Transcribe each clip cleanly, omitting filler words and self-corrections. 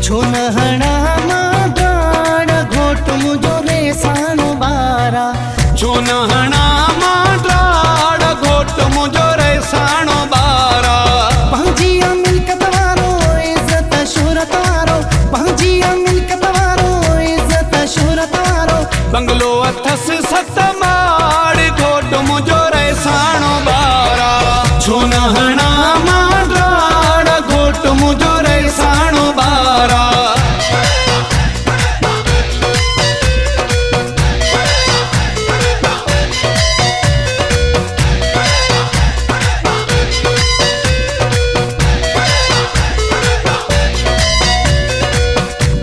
छो न हणा मां ड्राड़ घोट मुझो रे साणो बारा छो न हणा मां ड्राड़ घोट मुझो रे साणो बारा पंहिंजी मिल्कत वारो इज़त शोहरत वारो पंहिंजी मिल्कत वारो इज़त शोहरत वारो बंगलो अथस 7 माड़ घोट मुझो रे साणो बारा छो न हणा मां ड्राड़ घोट मुझो रे साणो बारा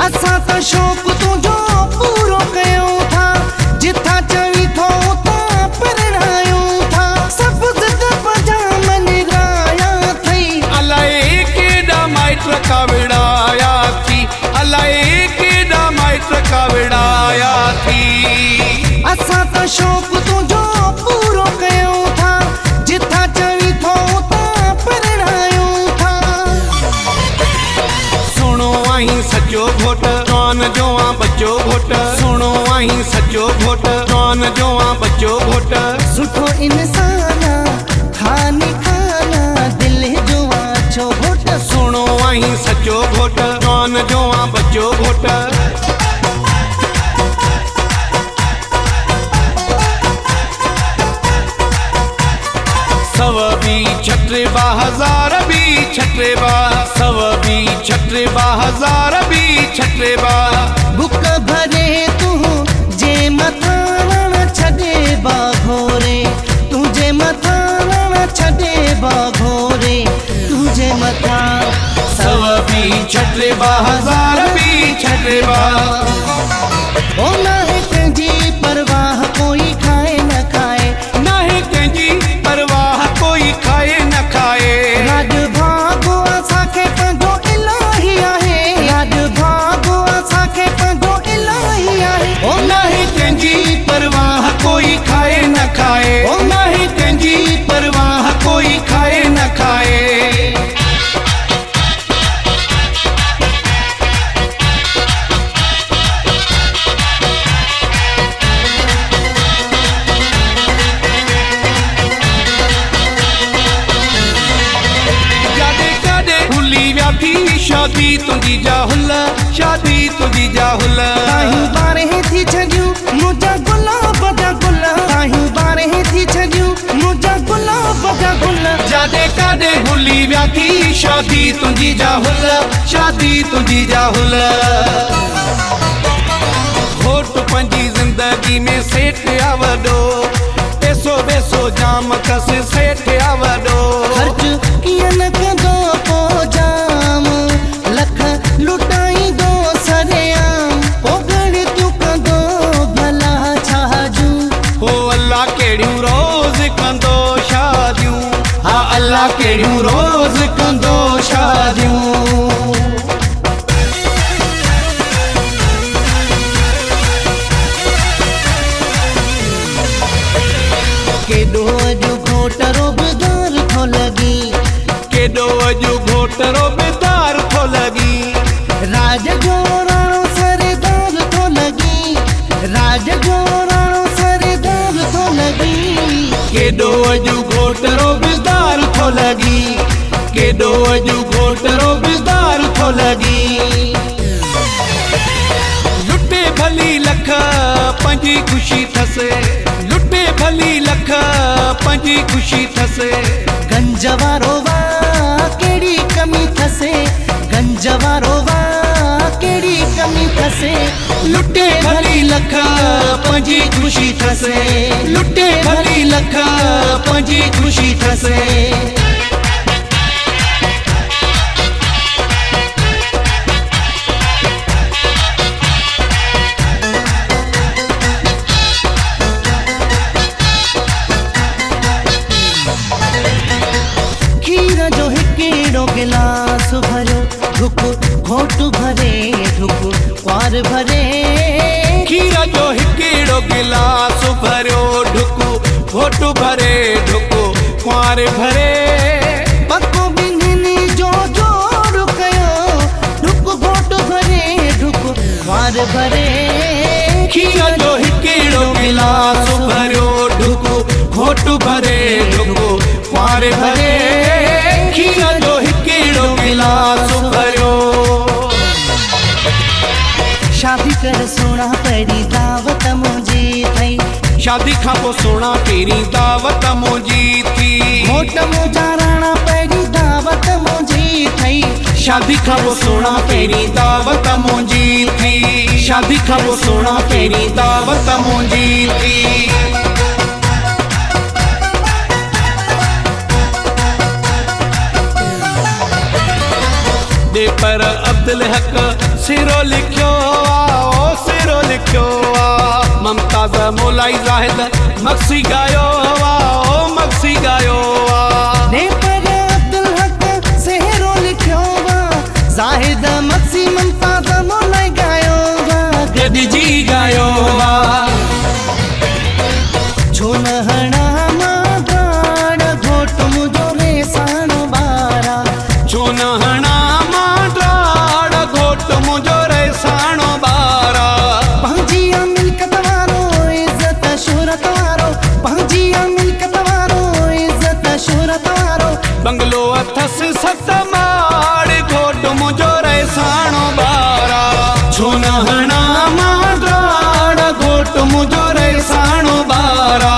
असां त शौक़ तुंहिंजो पूरो कयूं था जिथां चवी थो उतां परिणायूं था सभु ज़िद पजाम निराया थई अलाए केॾा माइट काविड़ाया थी अलाए केॾा माइट काविड़ाया थी असां त शौक़ तुंहिंजो पूरो कयूं था जिथां चवी थो उतां परिणायूं था सुणो आहीं सचो घोट जवान जो आ बच्चो घोट सुणो आहीं सचो घोट जवान जो आ बच्चो घोट सुठो इंसाना खाने खाना दिल जो आछो घोट सुणो आहीं सचो घोट जवान जो आ बच्चो घोट सव बी छटरेबा हज़ार बी छटरेबा सव बी छटरेबा हज़ार बी छटरेबा बुक भरे तू जे मथा न छॾे बाघोरे तुझे मथा न छॾे बाघोरे तुझे मथा सव बी छटरेबा हज़ार बी छटरेबा ओ नाहे कंहिंजी परवाह कोई खाए न खाए नाहे कंहिंजी परवाह कोई खाए न खाए राज भागो असांखे पंहिंजो इलाही आहे राज भागो असांखे पंहिंजो इलाही आहे ओ नाहे कंहिंजी परवाह कोई खाए न खाए ओ नाहे कंहिंजी परवाह कोई खाए न खाए शादी तुझी जाहुल शादी तुझी जाहुल ताहीं बारे थी छॾियूं मुंहिंजा गुलाब जा गुल ताहीं बारे थी छॾियूं मुंहिंजा गुलाब जा गुल जाॾे काॾे भुली विया थी शादी तुझी जाहुल शादी तुझी जाहुल घोट पंहिंजी ज़िंदगी में सेठ आ वॾो पैसो वैसो जाम कस सेठ आ वॾो ख़र्च कीअं न कंदो पोइ जाम लख लुटाईंदो सरेआम पोइ ॻणितियूं कंदो भला छाजूं हो अल्लाह कहिड़ियूं रोज़ कंदो शादियूं हा अल्लाह कहिड़ियूं रोज़ कंदो शादियूं केॾो अॼु घोट रोबदार थो लॻी केॾो अॼु घोट रोबेदार थो लॻी राज जो राणो सरदार थो लॻी राज जो राणो सरदार थो लॻी केॾो अॼु घोट रोबेदार थो लॻी केॾो अॼु घोट रोबेदार थो लॻी लुटे भली लख पंहिंजी ख़ुशी थसे लुटे भली लख पंहिंजी ख़ुशी थसे गंज वारो वाह कहिड़ी कमी थसे गंज वारो वाह कहिड़ी कमी थसे लुटे भली लख पंहिंजी ख़ुशी थसे लुटे भली लख पंहिंजी ख़ुशी थसे खीर जो हिकिड़ो गिलास भरियो ढुक घोट भरे ढुक क्वार भरे खीर जो हिकिड़ो गिलास भरियो ढुक घोट भरे ढुक क्वार भरे पको ॿिन्हिनि जो जोड़ कयो ढुक घोट भरे भरे खीर जो हिकिड़ो गिलास भरियो ढुकु घोट भरे ढुकु कुंवारे भरे खीर जो हिकिड़ो गिलास भरियो शादी कर सोना पड़ी दावत मुझी थई शादी खां पोइ सोना पहिरीं दावत मुंहिंजी थी घोट मुंहिंजा राणा पड़ी दावत मुझी थई शादी खां पोइ सोना पहिरीं दावत मुंहिंजी थी शादी खां पोइ सोना पहिरीं दावत मुंहिंजी थी दे पर अब्दुल हक सिरो लिखियो ओ सिरो लिखियो मुमताज़ मौलाई ज़ाहिद मक्सी गायो ओ मक्सी गायो ने पर अब्दुल हक सेहरो लिखियो ज़ाहिद मक्सी मुमताज़ मौलाई गायो गॾिजी गायो छो न हणा मां प्राण घोट मुंहिंजो रेसाणो ॿारा छो न हणा मां ड्राड़ घोट मुंहिंजो रेसाणो ॿारा पंहिंजी मिल्कत वारो इज़त शोहरत वारो पंहिंजी मिल्कत वारो इज़त शोहरत वारो बंगलो अथसि 7 माड़ घोट मुंहिंजो रेसाणो ॿारा छो न हणा मां ड्राड़ घोट मुंहिंजो रेसाणो ॿारा